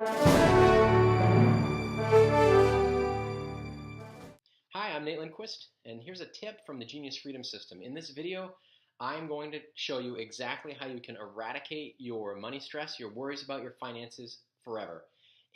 Hi, I'm Nate Lindquist, and here's a tip from the Genius Freedom System. In this video, I'm going to show you exactly how you can eradicate your money stress, your worries about your finances forever.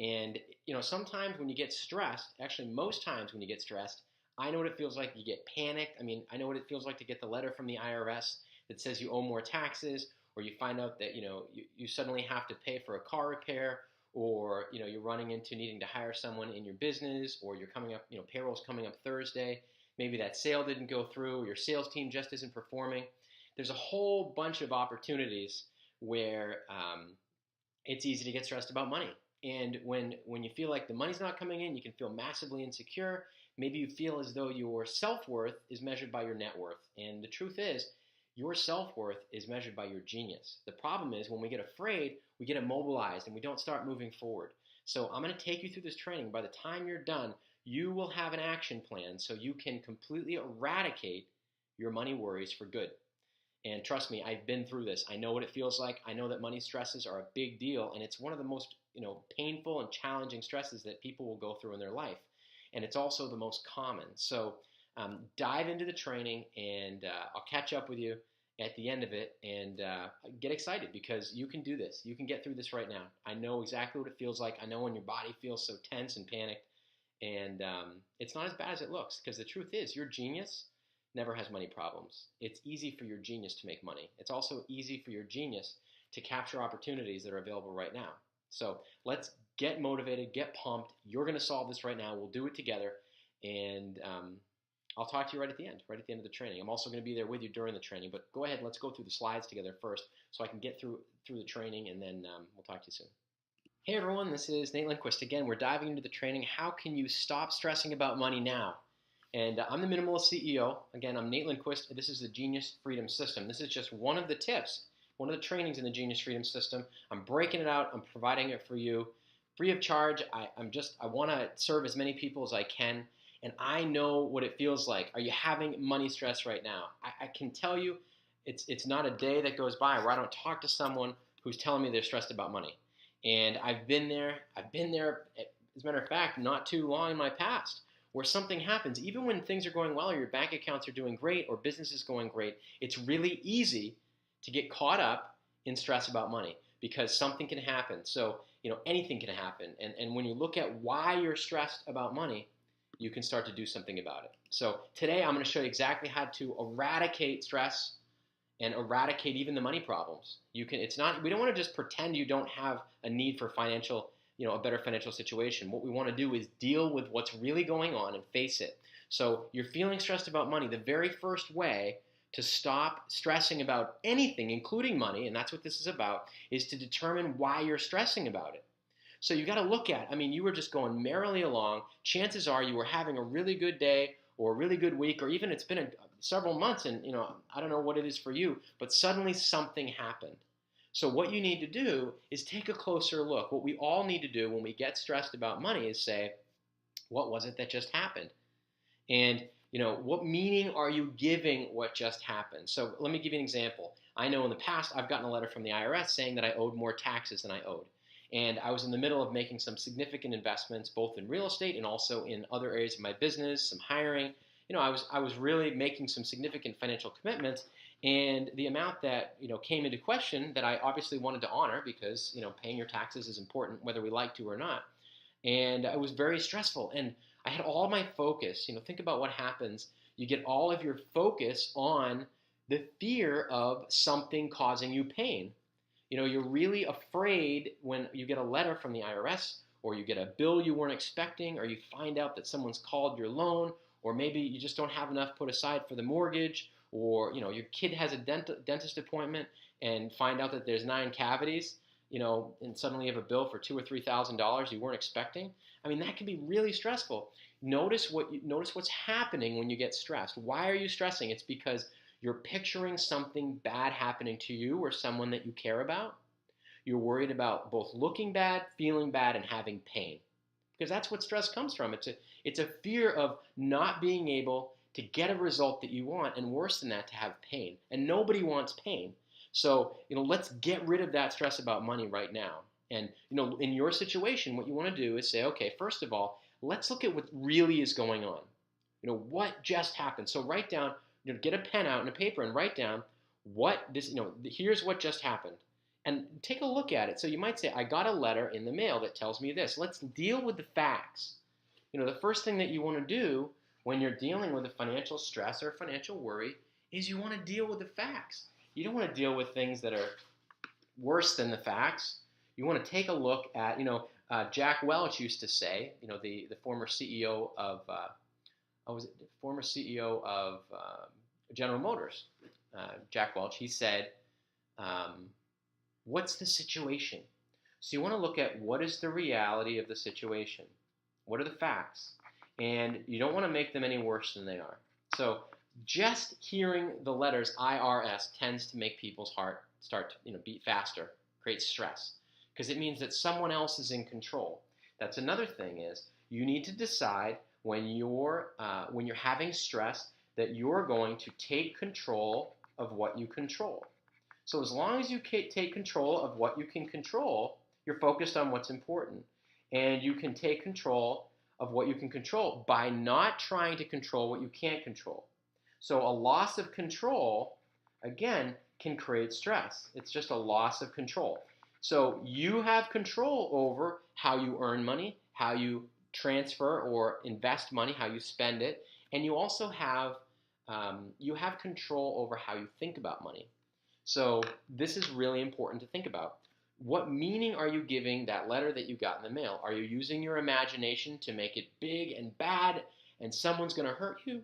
And sometimes when you get stressed, actually most times when you get stressed, I know what it feels like. You get panicked. I know what it feels like to get the letter from the IRS that says you owe more taxes, or you find out that you suddenly have to pay for a car repair, or you're running into needing to hire someone in your business, or you're coming up, payroll's coming up Thursday. Maybe that sale didn't go through, or your sales team just isn't performing. There's a whole bunch of opportunities where it's easy to get stressed about money. And when you feel like the money's not coming in, you can feel massively insecure. Maybe you feel as though your self-worth is measured by your net worth. And the truth is, your self-worth is measured by your genius. The problem is when we get afraid, we get immobilized and we don't start moving forward. So I'm going to take you through this training. By the time you're done, you will have an action plan so you can completely eradicate your money worries for good. And trust me, I've been through this. I know what it feels like. I know that money stresses are a big deal, and it's one of the most painful and challenging stresses that people will go through in their life. And it's also the most common. So dive into the training, and I'll catch up with you at the end of it, and get excited because you can do this. You can get through this right now. I know exactly what it feels like. I know when your body feels so tense and panicked, and it's not as bad as it looks, because the truth is your genius never has money problems. It's easy for your genius to make money. It's also easy for your genius to capture opportunities that are available right now. So let's get motivated, get pumped. You're going to solve this right now. We'll do it together, and I'll talk to you right at the end of the training. I'm also going to be there with you during the training, but go ahead, let's go through the slides together first so I can get through the training, and then we'll talk to you soon. Hey everyone, this is Nate Lindquist. Again, we're diving into the training. How can you stop stressing about money now? And I'm the Minimalist CEO. Again, I'm Nate Lindquist. This is the Genius Freedom System. This is just one of the tips, one of the trainings in the Genius Freedom System. I'm breaking it out. I'm providing it for you free of charge. I want to serve as many people as I can, and I know what it feels like. Are you having money stress right now? I can tell you it's not a day that goes by where I don't talk to someone who's telling me they're stressed about money. And I've been there, as a matter of fact, not too long in my past, where something happens, even when things are going well, or your bank accounts are doing great, or business is going great, it's really easy to get caught up in stress about money because something can happen. So, anything can happen. And when you look at why you're stressed about money, you can start to do something about it. So today I'm going to show you exactly how to eradicate stress and eradicate even the money problems. We don't want to just pretend you don't have a need for a better financial situation. What we want to do is deal with what's really going on and face it. So you're feeling stressed about money. The very first way to stop stressing about anything, including money, and that's what this is about, is to determine why you're stressing about it. So you got to look at, you were just going merrily along. Chances are you were having a really good day or a really good week, or even it's been several months, and I don't know what it is for you, but suddenly something happened. So what you need to do is take a closer look. What we all need to do when we get stressed about money is say, what was it that just happened? And what meaning are you giving what just happened? So let me give you an example. I know in the past I've gotten a letter from the IRS saying that I owed more taxes than I owed. And I was in the middle of making some significant investments, both in real estate and also in other areas of my business, some hiring. I was really making some significant financial commitments, and the amount that came into question that I obviously wanted to honor, because paying your taxes is important whether we like to or not. And it was very stressful, and I had all my focus. Think about what happens. You get all of your focus on the fear of something causing you pain. You're really afraid when you get a letter from the IRS, or you get a bill you weren't expecting, or you find out that someone's called your loan, or maybe you just don't have enough put aside for the mortgage, or your kid has a dentist appointment and find out that there's 9 cavities, and suddenly you have a bill for $2,000 or $3,000 you weren't expecting. That can be really stressful. Notice what's happening when you get stressed. Why are you stressing? It's because you're picturing something bad happening to you or someone that you care about. You're worried about both looking bad, feeling bad, and having pain. Because that's what stress comes from. It's a fear of not being able to get a result that you want, and worse than that, to have pain. And nobody wants pain. So, let's get rid of that stress about money right now. And in your situation, what you want to do is say, okay, first of all, let's look at what really is going on. What just happened. So write down, get a pen out and a paper and write down here's what just happened. And take a look at it. So you might say, I got a letter in the mail that tells me this. Let's deal with the facts. The first thing that you want to do when you're dealing with a financial stress or financial worry is you want to deal with the facts. You don't want to deal with things that are worse than the facts. You want to take a look at, Jack Welch used to say, the former CEO of, General Motors, Jack Welch. He said, what's the situation? So you want to look at what is the reality of the situation. What are the facts? And you don't want to make them any worse than they are. So just hearing the letters IRS tends to make people's heart start to beat faster, create stress, because it means that someone else is in control. That's another thing is you need to decide when you're having stress that you're going to take control of what you control. So as long as you take control of what you can control, you're focused on what's important. And you can take control of what you can control by not trying to control what you can't control. So a loss of control, again, can create stress. It's just a loss of control. So you have control over how you earn money, how you transfer or invest money, how you spend it, and you also have control over how you think about money. So this is really important to think about. What meaning are you giving that letter that you got in the mail? Are you using your imagination to make it big and bad and someone's going to hurt you?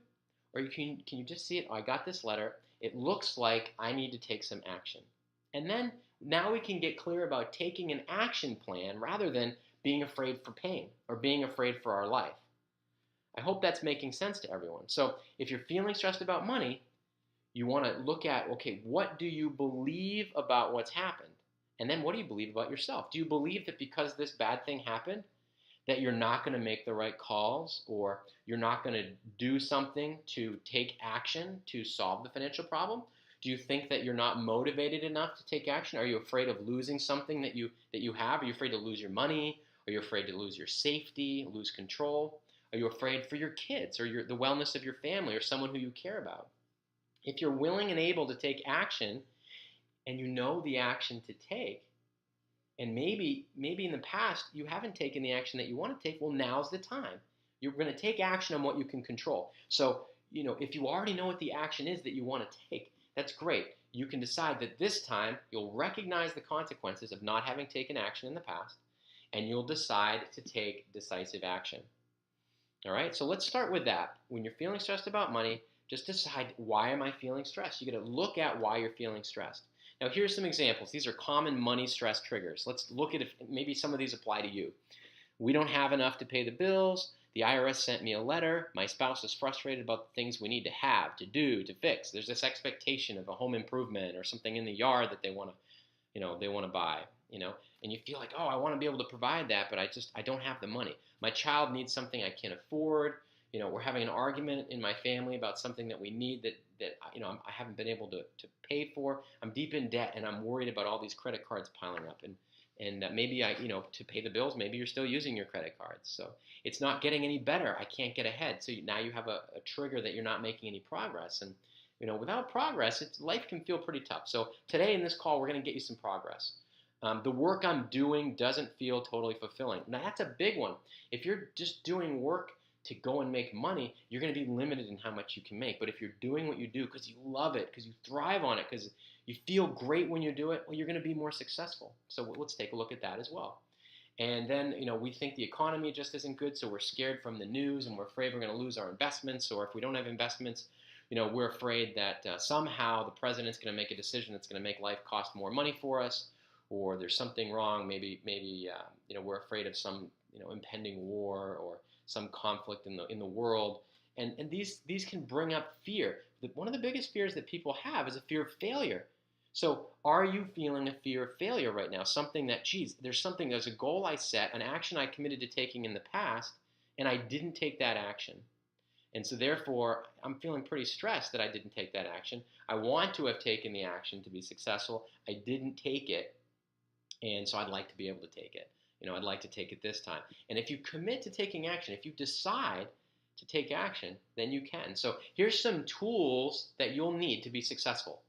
Or can you just see it? Oh, I got this letter. It looks like I need to take some action. And then now we can get clear about taking an action plan rather than being afraid for pain or being afraid for our life. I hope that's making sense to everyone. So if you're feeling stressed about money, you want to look at, okay, what do you believe about what's happened? And then what do you believe about yourself? Do you believe that because this bad thing happened, that you're not going to make the right calls or you're not going to do something to take action to solve the financial problem? Do you think that you're not motivated enough to take action? Are you afraid of losing something that you have? Are you afraid to lose your money? Are you afraid to lose your safety, lose control? Are you afraid for your kids or the wellness of your family or someone who you care about? If you're willing and able to take action and you know the action to take, and maybe in the past you haven't taken the action that you want to take, well, now's the time. You're going to take action on what you can control. So, if you already know what the action is that you want to take, that's great. You can decide that this time you'll recognize the consequences of not having taken action in the past, and you'll decide to take decisive action. All right, so let's start with that. When you're feeling stressed about money, just decide, why am I feeling stressed? You got to look at why you're feeling stressed. Now, here's some examples. These are common money stress triggers. Let's look at if maybe some of these apply to you. We don't have enough to pay the bills. The IRS sent me a letter. My spouse is frustrated about the things we need to have, to do, to fix. There's this expectation of a home improvement or something in the yard that they want to buy, and you feel like, oh, I want to be able to provide that, but I don't have the money. My child needs something I can't afford. We're having an argument in my family about something that we need that I haven't been able to pay for. I'm deep in debt, and I'm worried about all these credit cards piling up. And maybe to pay the bills, maybe you're still using your credit cards. So it's not getting any better. I can't get ahead. So now you have a trigger that you're not making any progress. And without progress, life can feel pretty tough. So today in this call, we're going to get you some progress. The work I'm doing doesn't feel totally fulfilling. Now that's a big one. If you're just doing work to go and make money, you're going to be limited in how much you can make. But if you're doing what you do because you love it, because you thrive on it, because you feel great when you do it, well, you're going to be more successful. So let's take a look at that as well. And then, we think the economy just isn't good, so we're scared from the news, and we're afraid we're going to lose our investments, or if we don't have investments, we're afraid that somehow the president's going to make a decision that's going to make life cost more money for us, or there's something wrong. Maybe we're afraid of some impending war or some conflict in the world, and these can bring up fear. One of the biggest fears that people have is a fear of failure. So are you feeling a fear of failure right now? Something that, there's a goal I set, an action I committed to taking in the past, and I didn't take that action. And so therefore, I'm feeling pretty stressed that I didn't take that action. I want to have taken the action to be successful. I didn't take it. And so I'd like to be able to take it. I'd like to take it this time. And if you commit to taking action, if you decide to take action, then you can. So here's some tools that you'll need to be successful.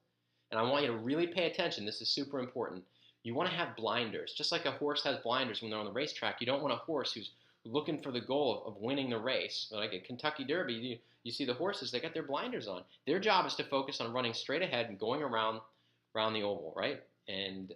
And I want you to really pay attention. This is super important. You want to have blinders. Just like a horse has blinders when they're on the racetrack, you don't want a horse who's looking for the goal of winning the race. Like at Kentucky Derby, you see the horses, they got their blinders on. Their job is to focus on running straight ahead and going around the oval, right? And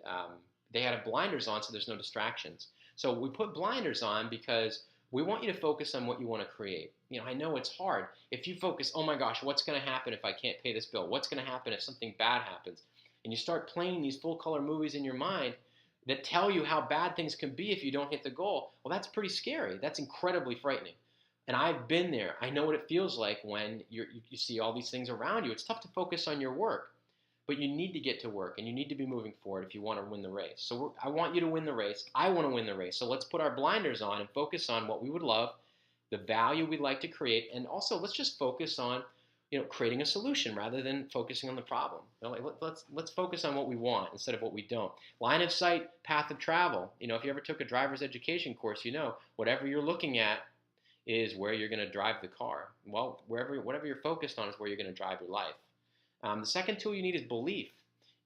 they had blinders on so there's no distractions. So we put blinders on because we want you to focus on what you want to create. I know it's hard. If you focus, oh my gosh, what's going to happen if I can't pay this bill? What's going to happen if something bad happens? And you start playing these full color movies in your mind that tell you how bad things can be if you don't hit the goal. Well, that's pretty scary. That's incredibly frightening. And I've been there. I know what it feels like when you see all these things around you. It's tough to focus on your work. But you need to get to work, and you need to be moving forward if you want to win the race. So I want you to win the race. I want to win the race. So let's put our blinders on and focus on what we would love, the value we'd like to create, and also let's just focus on creating a solution rather than focusing on the problem. Let's focus on what we want instead of what we don't. Line of sight, path of travel. If you ever took a driver's education course, whatever you're looking at is where you're going to drive the car. Well, whatever you're focused on is where you're going to drive your life. The second tool you need is belief.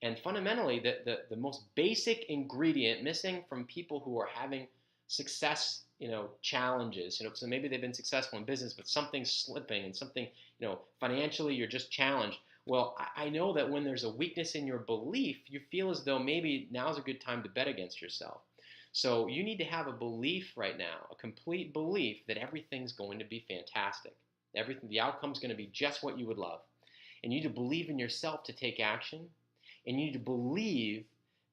And fundamentally, the most basic ingredient missing from people who are having success, challenges. So maybe they've been successful in business, but something's slipping and something, financially you're just challenged. Well, I know that when there's a weakness in your belief, you feel as though maybe now's a good time to bet against yourself. So you need to have a belief right now, a complete belief that everything's going to be fantastic. The outcome's going to be just what you would love. And you need to believe in yourself to take action. And you need to believe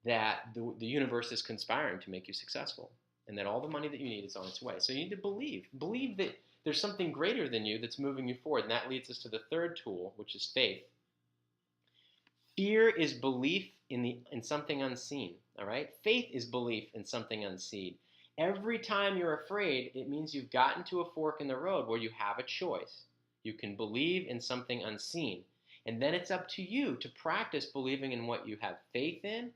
that the universe is conspiring to make you successful. And that all the money that you need is on its way. So you need to believe. Believe that there's something greater than you that's moving you forward. And that leads us to the third tool, which is faith. Fear is belief in something unseen. All right? Faith is belief in something unseen. Every time you're afraid, it means you've gotten to a fork in the road where you have a choice. You can believe in something unseen. And then it's up to you to practice believing in what you have faith in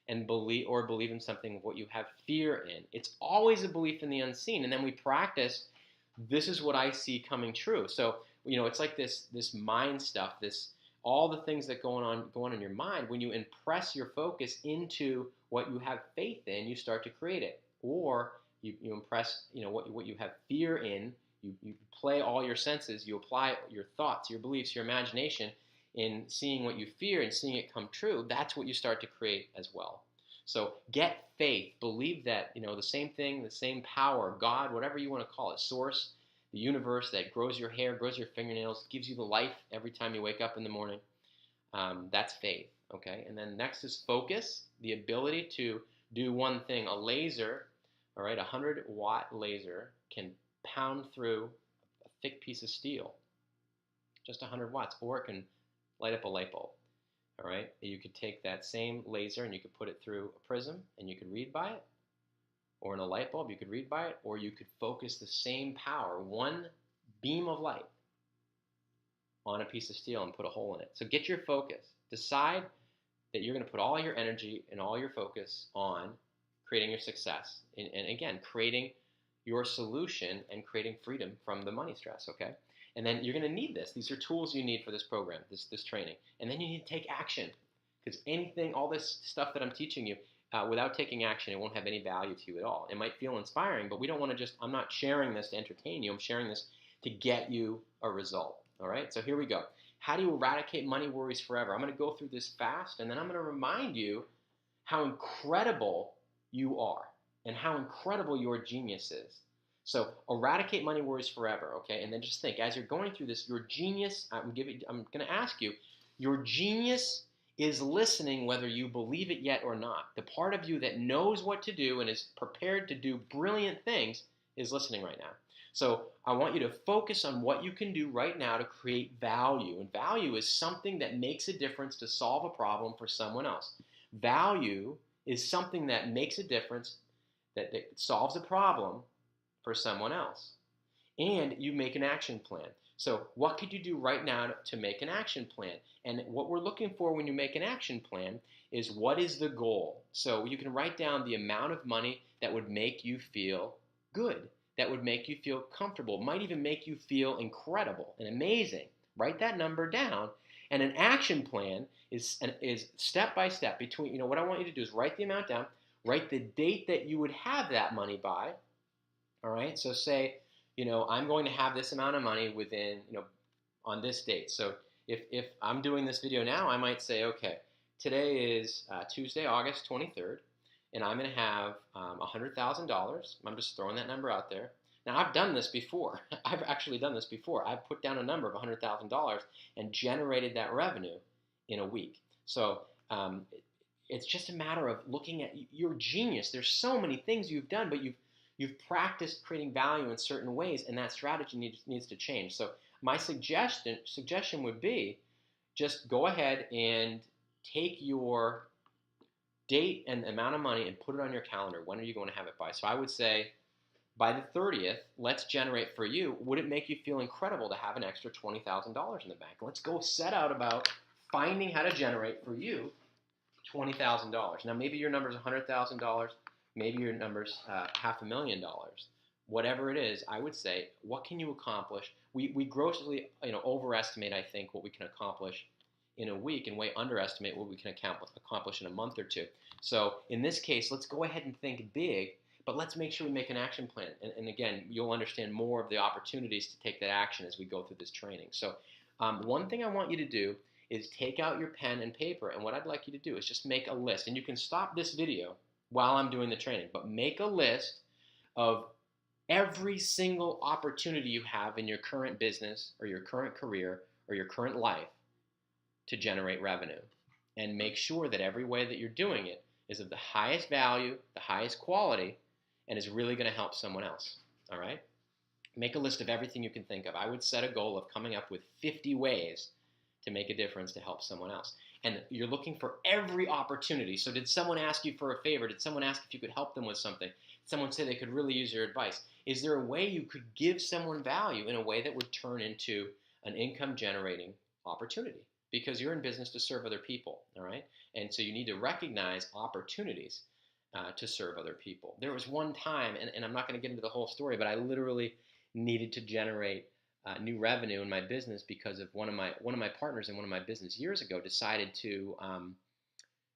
and believe in something of what you have fear in. It's always a belief in the unseen. And then we practice, this is what I see coming true. So, it's like this mind stuff, all the things that go on in your mind. When you impress your focus into what you have faith in, you start to create it. Or you impress, what you have fear in. You play all your senses. You apply your thoughts, your beliefs, your imagination in seeing what you fear and seeing it come true. That's what you start to create as well. So get faith. Believe that, the same thing, the same power, God, whatever you want to call it, source, the universe that grows your hair, grows your fingernails, gives you the life every time you wake up in the morning. That's faith, okay? And then next is focus, the ability to do one thing. A laser, all right, 100-watt laser can pound through a thick piece of steel, just 100 watts, or it can light up a light bulb. All right, you could take that same laser and you could put it through a prism and you could read by it, or in a light bulb you could read by it, or you could focus the same power, one beam of light, on a piece of steel and put a hole in it. So get your focus. Decide that you're going to put all your energy and all your focus on creating your success, and again, creating your solution and creating freedom from the money stress, okay? And then you're going to need this. These are tools you need for this program, this training. And then you need to take action, because all this stuff that I'm teaching you, without taking action, it won't have any value to you at all. It might feel inspiring, but we don't want to I'm not sharing this to entertain you. I'm sharing this to get you a result, all right? So here we go. How do you eradicate money worries forever? I'm going to go through this fast, and then I'm going to remind you how incredible you are and how incredible your genius is. So eradicate money worries forever, okay? And then just think, as you're going through this, your genius, I'm going to ask you, your genius is listening whether you believe it yet or not. The part of you that knows what to do and is prepared to do brilliant things is listening right now. So I want you to focus on what you can do right now to create value. And value is something that makes a difference to solve a problem for someone else. Value is something that makes a difference, that solves a problem for someone else. And you make an action plan. So what could you do right now to make an action plan? And what we're looking for when you make an action plan is, what is the goal? So you can write down the amount of money that would make you feel good, that would make you feel comfortable, might even make you feel incredible and amazing. Write that number down. And an action plan is step by step between, what I want you to do is write the amount down, write the date that you would have that money by. All right, so say, I'm going to have this amount of money within, on this date. So if I'm doing this video now, I might say, okay, today is Tuesday, August 23rd, and I'm going to have $100,000. I'm just throwing that number out there. Now, I've done this before. I've actually done this before. I've put down a number of $100,000 and generated that revenue in a week. So it's just a matter of looking at your genius. There's so many things you've done, but you've practiced creating value in certain ways, and that strategy needs to change. So my suggestion would be, just go ahead and take your date and amount of money and put it on your calendar. When are you going to have it by? So I would say by the 30th, let's generate for you. Would it make you feel incredible to have an extra $20,000 in the bank? Let's go set out about finding how to generate for you $20,000. Now maybe your number is $100,000. Maybe your number's $500,000. Whatever it is, I would say, what can you accomplish? We grossly overestimate, I think, what we can accomplish in a week, and way underestimate what we can accomplish in a month or two. So in this case, let's go ahead and think big, but let's make sure we make an action plan. And again, you'll understand more of the opportunities to take that action as we go through this training. So one thing I want you to do is take out your pen and paper, and what I'd like you to do is just make a list. And you can stop this video while I'm doing the training, but make a list of every single opportunity you have in your current business or your current career or your current life to generate revenue. And make sure that every way that you're doing it is of the highest value, the highest quality, and is really going to help someone else. All right? Make a list of everything you can think of. I would set a goal of coming up with 50 ways to make a difference to help someone else. And you're looking for every opportunity. So did someone ask you for a favor? Did someone ask if you could help them with something? Did someone say they could really use your advice? Is there a way you could give someone value in a way that would turn into an income-generating opportunity? Because you're in business to serve other people, all right? And so you need to recognize opportunities to serve other people. There was one time, and I'm not going to get into the whole story, but I literally needed to generate new revenue in my business because of one of my partners in one of my business years ago decided to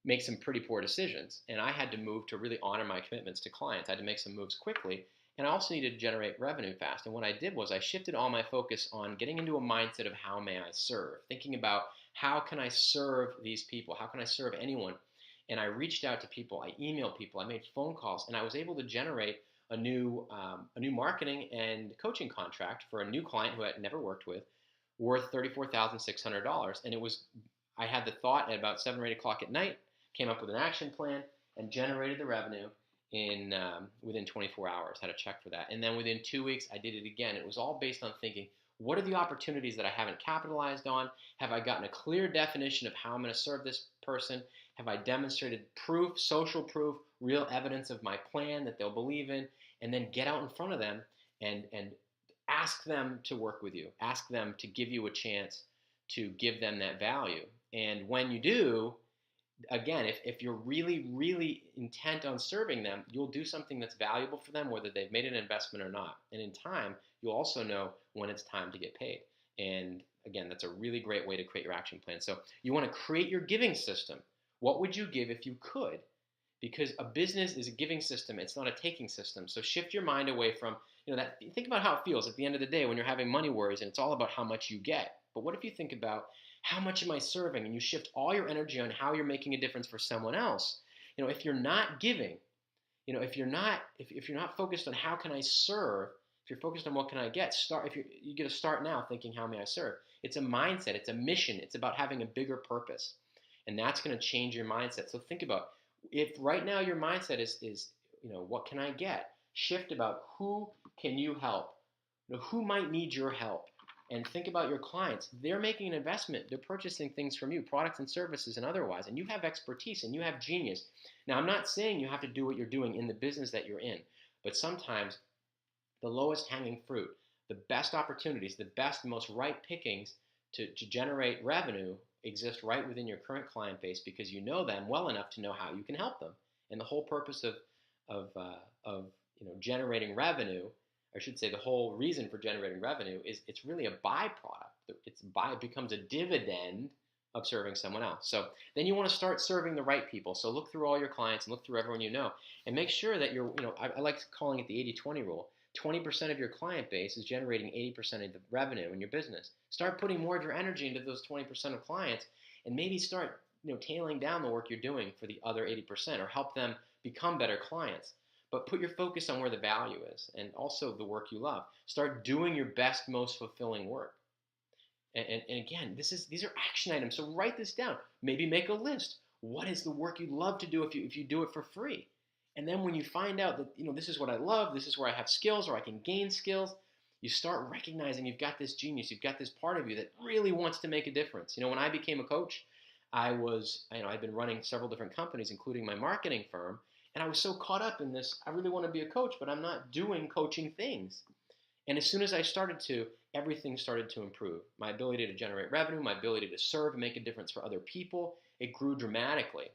make some pretty poor decisions, and I had to move to really honor my commitments to clients. I had to make some moves quickly, and I also needed to generate revenue fast. And what I did was I shifted all my focus on getting into a mindset of how may I serve, thinking about how can I serve these people, how can I serve anyone. And I reached out to people, I emailed people, I made phone calls, and I was able to generate a new marketing and coaching contract for a new client who I had never worked with, worth $34,600. And I had the thought at about 7 or 8 o'clock at night, came up with an action plan, and generated the revenue in within 24 hours. Had a check for that. And then within 2 weeks, I did it again. It was all based on thinking, what are the opportunities that I haven't capitalized on? Have I gotten a clear definition of how I'm going to serve this person? Have I demonstrated proof, social proof, real evidence of my plan that they'll believe in? And then get out in front of them and ask them to work with you. Ask them to give you a chance to give them that value. And when you do, again, if you're really, really intent on serving them, you'll do something that's valuable for them, whether they've made an investment or not. And in time, you'll also know when it's time to get paid. And again, that's a really great way to create your action plan. So you want to create your giving system. What would you give if you could? Because a business is a giving system. It's not a taking system. So shift your mind away from, that. Think about how it feels at the end of the day when you're having money worries and it's all about how much you get. But what if you think about, how much am I serving? And you shift all your energy on how you're making a difference for someone else. If you're not giving, if you're not focused on how can I serve, if you're focused on what can I get, you get to start now thinking, how may I serve? It's a mindset. It's a mission. It's about having a bigger purpose. And that's going to change your mindset. So think about, if right now your mindset is what can I get? Shift about who can you help? Who might need your help? And think about your clients. They're making an investment. They're purchasing things from you, products and services and otherwise. And you have expertise and you have genius. Now, I'm not saying you have to do what you're doing in the business that you're in, but sometimes the lowest hanging fruit, the best opportunities, the best, most ripe pickings to generate revenue exist right within your current client base because you know them well enough to know how you can help them. And the whole purpose of generating revenue, or I should say the whole reason for generating revenue is it's really a byproduct. It becomes a dividend of serving someone else. So then you want to start serving the right people. So look through all your clients and look through everyone you know and make sure that I like calling it the 80-20 rule. 20% of your client base is generating 80% of the revenue in your business. Start putting more of your energy into those 20% of clients and maybe start tailing down the work you're doing for the other 80% or help them become better clients. But put your focus on where the value is and also the work you love. Start doing your best, most fulfilling work. And again, these are action items. So write this down. Maybe make a list. What is the work you'd love to do if you do it for free? And then when you find out that this is what I love, this is where I have skills or I can gain skills, you start recognizing you've got this genius, you've got this part of you that really wants to make a difference. When I became a coach, I'd been running several different companies, including my marketing firm, and I was so caught up in this, I really want to be a coach, but I'm not doing coaching things. And as soon as I started to, everything started to improve. My ability to generate revenue, my ability to serve and make a difference for other people, it grew dramatically.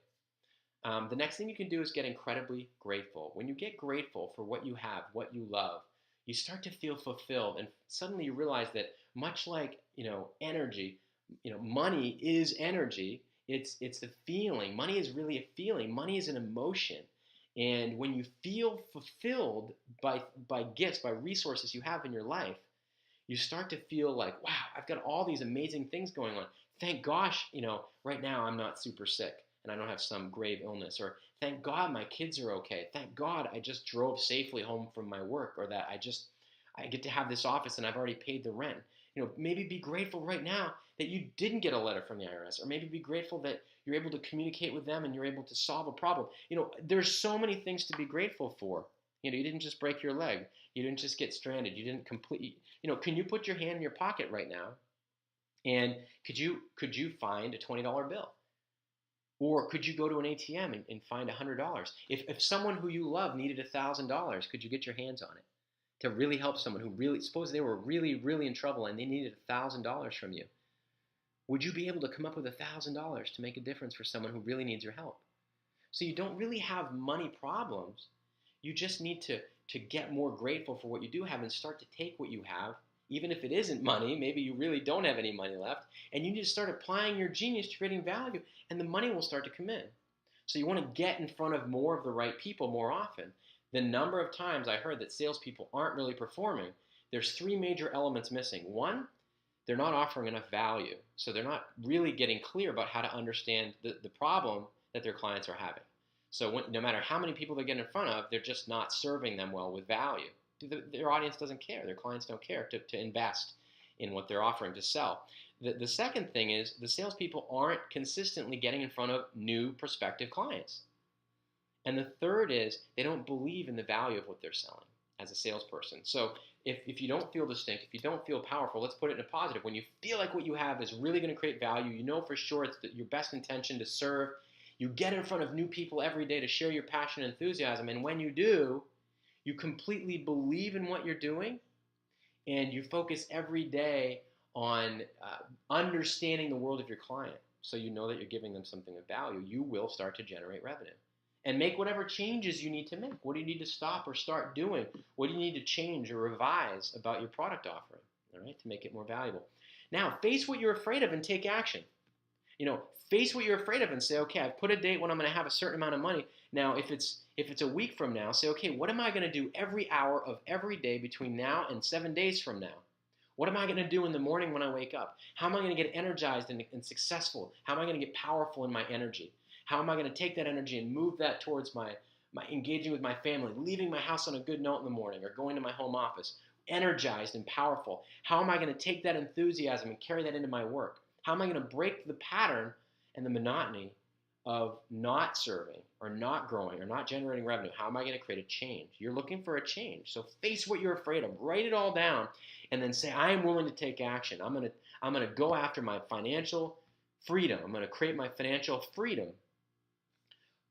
The next thing you can do is get incredibly grateful. When you get grateful for what you have, what you love, you start to feel fulfilled, and suddenly you realize that much like energy, money is energy. It's the feeling. Money is really a feeling. Money is an emotion. And when you feel fulfilled by gifts, by resources you have in your life, you start to feel like, wow, I've got all these amazing things going on. Thank gosh, right now I'm not super sick and I don't have some grave illness. Or thank God my kids are okay. Thank God I just drove safely home from my work, or that I get to have this office and I've already paid the rent. Maybe be grateful right now that you didn't get a letter from the IRS, or maybe be grateful that you're able to communicate with them and you're able to solve a problem. There's so many things to be grateful for. You didn't just break your leg. You didn't just get stranded. You didn't complete. Can you put your hand in your pocket right now, and could you find a $20 bill, or could you go to an ATM and find $100? If someone who you love needed $1,000, could you get your hands on it to really help someone who really, suppose they were really, really in trouble and they needed $1,000 from you? Would you be able to come up with $1,000 to make a difference for someone who really needs your help? So you don't really have money problems. You just need to get more grateful for what you do have and start to take what you have, even if it isn't money, maybe you really don't have any money left, and you need to start applying your genius to creating value, and the money will start to come in. So you want to get in front of more of the right people more often. The number of times I heard that salespeople aren't really performing, there's three major elements missing. One, they're not offering enough value. So they're not really getting clear about how to understand the problem that their clients are having. So no matter how many people they get in front of, they're just not serving them well with value. Their audience doesn't care. Their clients don't care to invest in what they're offering to sell. The second thing is the salespeople aren't consistently getting in front of new prospective clients. And the third is they don't believe in the value of what they're selling as a salesperson. So if you don't feel distinct, if you don't feel powerful, let's put it in a positive. When you feel like what you have is really going to create value, you know for sure it's your best intention to serve. You get in front of new people every day to share your passion and enthusiasm. And when you do, you completely believe in what you're doing, and you focus every day on understanding the world of your client. So you know that you're giving them something of value. You will start to generate revenue. And make whatever changes you need to make. What do you need to stop or start doing? What do you need to change or revise about your product offering, all right, to make it more valuable? Now, face what you're afraid of and take action. Face what you're afraid of and say, okay, I've put a date when I'm going to have a certain amount of money. Now, if it's a week from now, say, okay, what am I going to do every hour of every day between now and 7 days from now? What am I going to do in the morning when I wake up? How am I going to get energized and successful? How am I going to get powerful in my energy? How am I going to take that energy and move that towards my engaging with my family, leaving my house on a good note in the morning, or going to my home office, energized and powerful? How am I going to take that enthusiasm and carry that into my work? How am I going to break the pattern and the monotony of not serving or not growing or not generating revenue? How am I going to create a change? You're looking for a change. So face what you're afraid of. Write it all down and then say, I am willing to take action. I'm going to go after my financial freedom. I'm going to create my financial freedom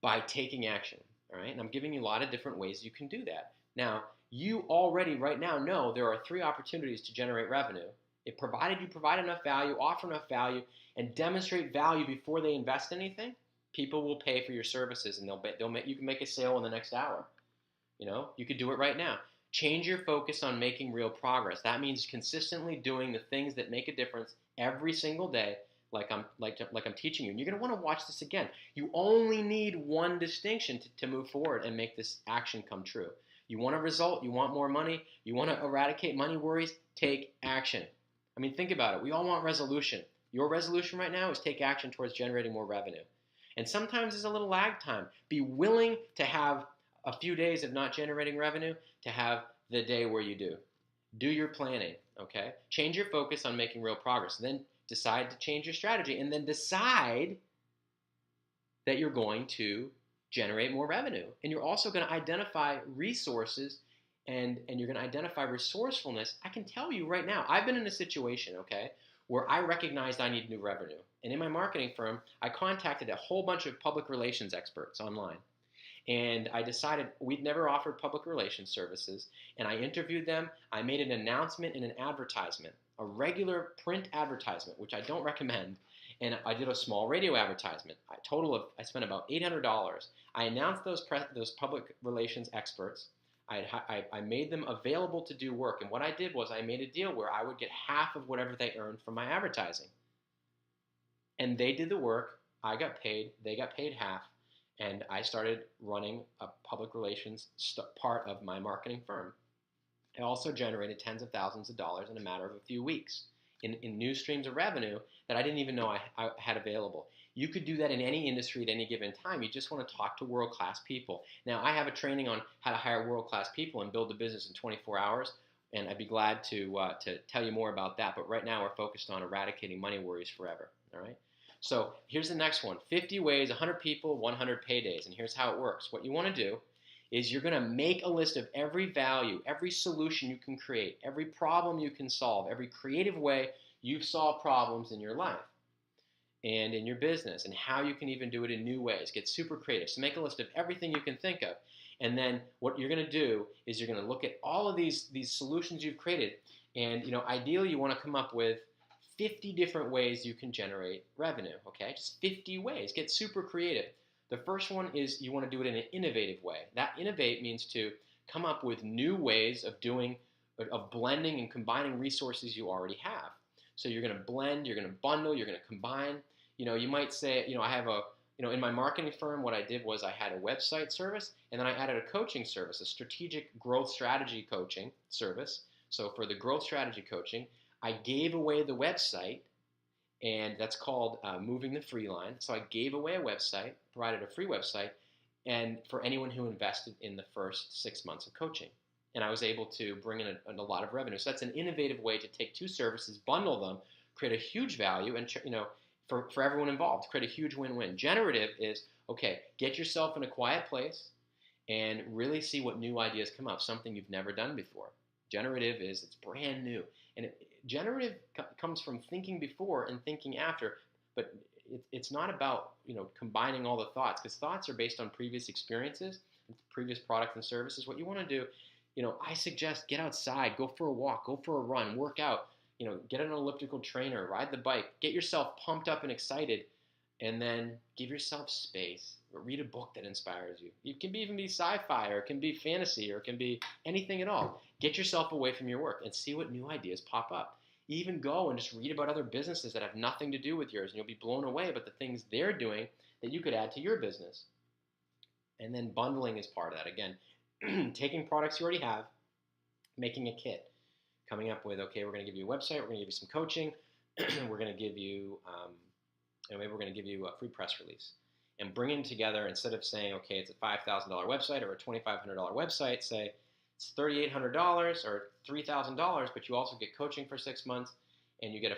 by taking action. All right? And I'm giving you a lot of different ways you can do that. Now, you already right now know there are 3 opportunities to generate revenue. If provided you provide enough value, offer enough value, and demonstrate value before they invest anything, people will pay for your services, and you can make a sale in the next hour. You could do it right now. Change your focus on making real progress. That means consistently doing the things that make a difference every single day, like I'm teaching you. And you're going to want to watch this again. You only need one distinction to move forward and make this action come true. You want a result, you want more money, you want to eradicate money worries, take action. I mean, think about it. We all want resolution. Your resolution right now is take action towards generating more revenue. And sometimes there's a little lag time. Be willing to have a few days of not generating revenue to have the day where you do. Do your planning, okay? Change your focus on making real progress. Then decide to change your strategy, and then decide that you're going to generate more revenue. And you're also going to identify resources, and you're going to identify resourcefulness. I can tell you right now, I've been in a situation, okay, where I recognized I need new revenue. And in my marketing firm, I contacted a whole bunch of public relations experts online. And I decided we'd never offered public relations services, and I interviewed them. I made an announcement in an advertisement, a regular print advertisement, which I don't recommend, and I did a small radio advertisement. I spent about $800. I announced those public relations experts. I made them available to do work, and what I did was I made a deal where I would get half of whatever they earned from my advertising. And they did the work, I got paid, they got paid half, and I started running a public relations part of my marketing firm. I also generated tens of thousands of dollars in a matter of a few weeks in new streams of revenue that I didn't even know I had available. You could do that in any industry at any given time. You just want to talk to world-class people. Now, I have a training on how to hire world-class people and build a business in 24 hours, and I'd be glad to tell you more about that. But right now, we're focused on eradicating money worries forever, all right? So here's the next one, 50 ways, 100 people, 100 paydays. And here's how it works. What you want to do is you're going to make a list of every value, every solution you can create, every problem you can solve, every creative way you've solved problems in your life and in your business, and how you can even do it in new ways. Get super creative. So make a list of everything you can think of. And then what you're going to do is you're going to look at all of these solutions you've created. And ideally you want to come up with 50 different ways you can generate revenue, okay? Just 50 ways. Get super creative. The first one is you want to do it in an innovative way. That innovate means to come up with new ways of blending and combining resources you already have. So you're going to blend, you're going to bundle, you're going to combine. You might say, I have in my marketing firm, what I did was I had a website service, and then I added a coaching service, a strategic growth strategy coaching service. So for the growth strategy coaching, I gave away the website, and that's called Moving the Free Line. So I gave away a website, provided a free website, and for anyone who invested in the first 6 months of coaching. And I was able to bring in a lot of revenue. So that's an innovative way to take two services, bundle them, create a huge value, and for everyone involved, create a huge win-win. Generative is, okay, get yourself in a quiet place and really see what new ideas come up, something you've never done before. Generative is, it's brand new. And generative comes from thinking before and thinking after, but it's not about combining all the thoughts, because thoughts are based on previous experiences, previous products and services. What you want to do, I suggest get outside, go for a walk, go for a run, work out, get an elliptical trainer, ride the bike, get yourself pumped up and excited, and then give yourself space. Read a book that inspires you. It can even be sci-fi, or it can be fantasy, or it can be anything at all. Get yourself away from your work and see what new ideas pop up. Even go and just read about other businesses that have nothing to do with yours, and you'll be blown away about the things they're doing that you could add to your business. And then bundling is part of that. Again, taking products you already have, making a kit, coming up with, okay, we're going to give you a website, we're going to give you some coaching, we're going to give you, maybe we're going to give you a free press release. And bringing together, instead of saying, okay, it's a $5,000 website or a $2,500 website, say it's $3,800 or $3,000, but you also get coaching for 6 months, and you get a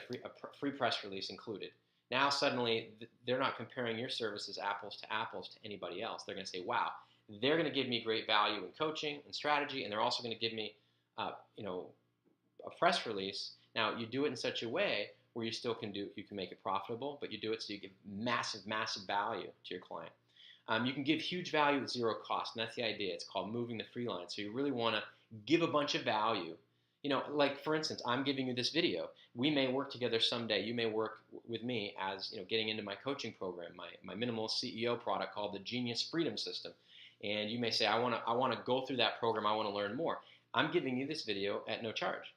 free press release included. Now suddenly they're not comparing your services apples to anybody else. They're going to say, wow, they're going to give me great value in coaching and strategy, and they're also going to give me a press release. Now you do it in such a way where you can make it profitable, but you do it so you give massive value to your client. You can give huge value at zero cost, and that's the idea. It's called moving the free line. So you really want to give a bunch of value. Like for instance, I'm giving you this video. We may work together someday. You may work with me as getting into my coaching program, my minimal CEO product called the Genius Freedom System. And you may say, I want to go through that program. I want to learn more. I'm giving you this video at no charge.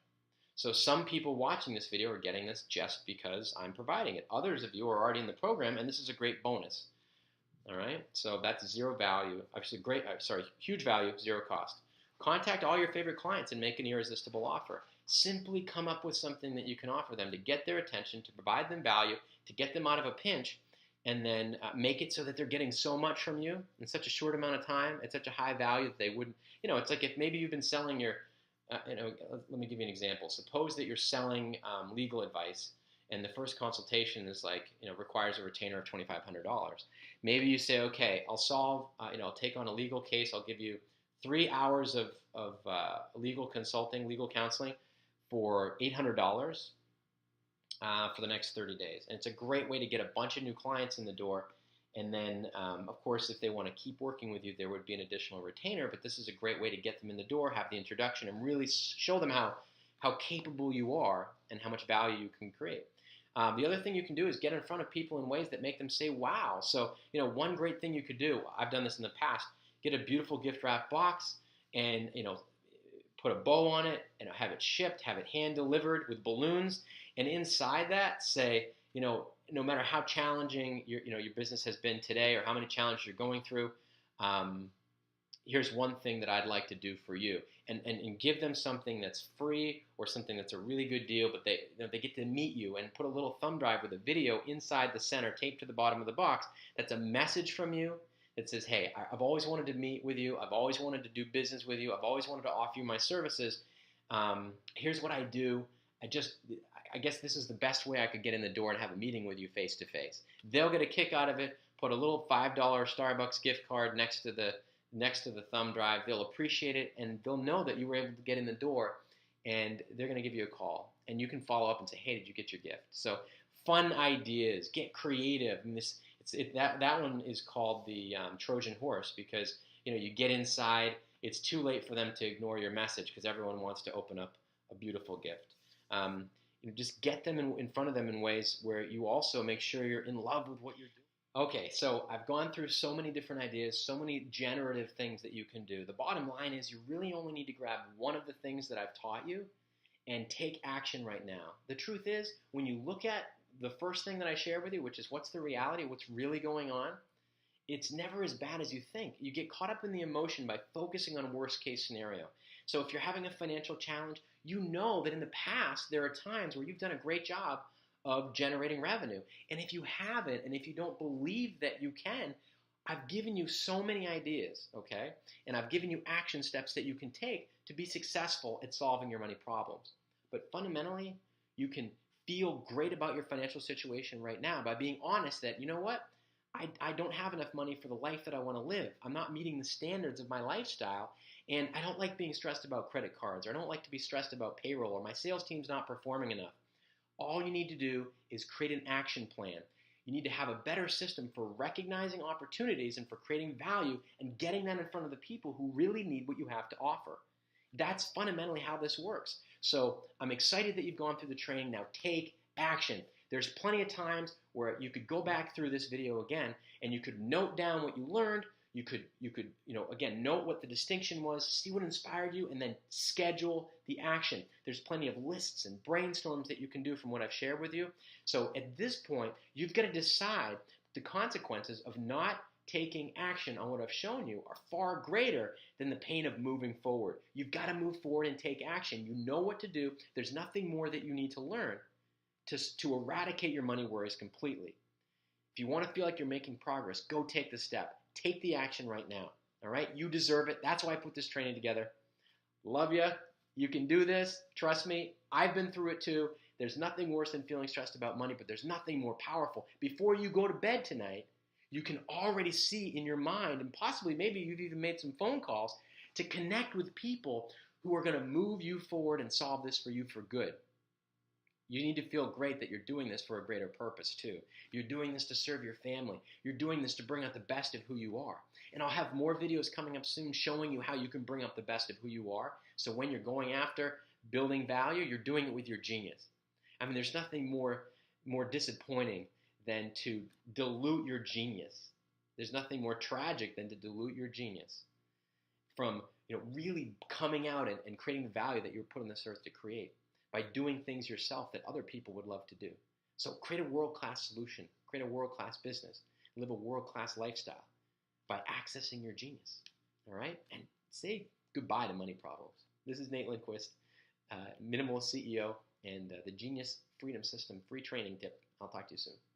So some people watching this video are getting this just because I'm providing it. Others of you are already in the program, and this is a great bonus. All right, so that's zero value. Actually, huge value, zero cost. Contact all your favorite clients and make an irresistible offer. Simply come up with something that you can offer them to get their attention, to provide them value, to get them out of a pinch, and then make it so that they're getting so much from you in such a short amount of time, at such a high value that they wouldn't, it's like if maybe you've been selling your, let me give you an example. Suppose that you're selling legal advice, and the first consultation is requires a retainer of $2,500. Maybe you say, okay, I'll take on a legal case. I'll give you 3 hours of legal consulting, legal counseling for $800 for the next 30 days. And it's a great way to get a bunch of new clients in the door. And then, of course, if they want to keep working with you, there would be an additional retainer. But this is a great way to get them in the door, have the introduction, and really show them how capable you are and how much value you can create. The other thing you can do is get in front of people in ways that make them say, wow. So, one great thing you could do, I've done this in the past, get a beautiful gift wrap box and, put a bow on it and have it shipped, have it hand delivered with balloons. And inside that say, no matter how challenging your business has been today or how many challenges you're going through, here's one thing that I'd like to do for you, and give them something that's free or something that's a really good deal, but they get to meet you and put a little thumb drive with a video inside the center taped to the bottom of the box. That's a message from you that says, hey, I've always wanted to meet with you. I've always wanted to do business with you. I've always wanted to offer you my services. Here's what I do. I guess this is the best way I could get in the door and have a meeting with you face to face. They'll get a kick out of it. Put a little $5 Starbucks gift card next to the thumb drive. They'll appreciate it, and they'll know that you were able to get in the door, and they're going to give you a call. And you can follow up and say, hey, did you get your gift? So fun ideas, get creative. And that one is called the Trojan horse, because you get inside, it's too late for them to ignore your message because everyone wants to open up a beautiful gift. Just get them in front of them in ways where you also make sure you're in love with what you're doing. Okay, so I've gone through so many different ideas, so many generative things that you can do. The bottom line is you really only need to grab one of the things that I've taught you and take action right now. The truth is, when you look at the first thing that I share with you, which is what's the reality, what's really going on, it's never as bad as you think. You get caught up in the emotion by focusing on worst case scenario. So if you're having a financial challenge, you know that in the past there are times where you've done a great job of generating revenue. And if you haven't, and if you don't believe that you can, I've given you so many ideas, okay? And I've given you action steps that you can take to be successful at solving your money problems. But fundamentally, you can feel great about your financial situation right now by being honest that, you know what? I don't have enough money for the life that I want to live. I'm not meeting the standards of my lifestyle, and I don't like being stressed about credit cards, or I don't like to be stressed about payroll, or my sales team's not performing enough. All you need to do is create an action plan. You need to have a better system for recognizing opportunities and for creating value and getting that in front of the people who really need what you have to offer. That's fundamentally how this works. So I'm excited that you've gone through the training. Now take action. There's plenty of times where you could go back through this video again and you could note down what you learned. You could again, note what the distinction was, see what inspired you, and then schedule the action. There's plenty of lists and brainstorms that you can do from what I've shared with you. So at this point, you've got to decide the consequences of not taking action on what I've shown you are far greater than the pain of moving forward. You've got to move forward and take action. You know what to do. There's nothing more that you need to learn to eradicate your money worries completely. If you want to feel like you're making progress, go take the step. Take the action right now. All right? You deserve it. That's why I put this training together. Love you. You can do this. Trust me. I've been through it too. There's nothing worse than feeling stressed about money, but there's nothing more powerful. Before you go to bed tonight, you can already see in your mind, and possibly maybe you've even made some phone calls to connect with people who are going to move you forward and solve this for you for good. You need to feel great that you're doing this for a greater purpose too. You're doing this to serve your family. You're doing this to bring out the best of who you are. And I'll have more videos coming up soon showing you how you can bring up the best of who you are. So when you're going after building value, you're doing it with your genius. I mean, there's nothing more disappointing than to dilute your genius. There's nothing more tragic than to dilute your genius from really coming out and creating the value that you're put on this earth to create by doing things yourself that other people would love to do. So create a world-class solution, create a world-class business, live a world-class lifestyle by accessing your genius, all right? And say goodbye to money problems. This is Nate Lindquist, Minimalist CEO, and the Genius Freedom System free training tip. I'll talk to you soon.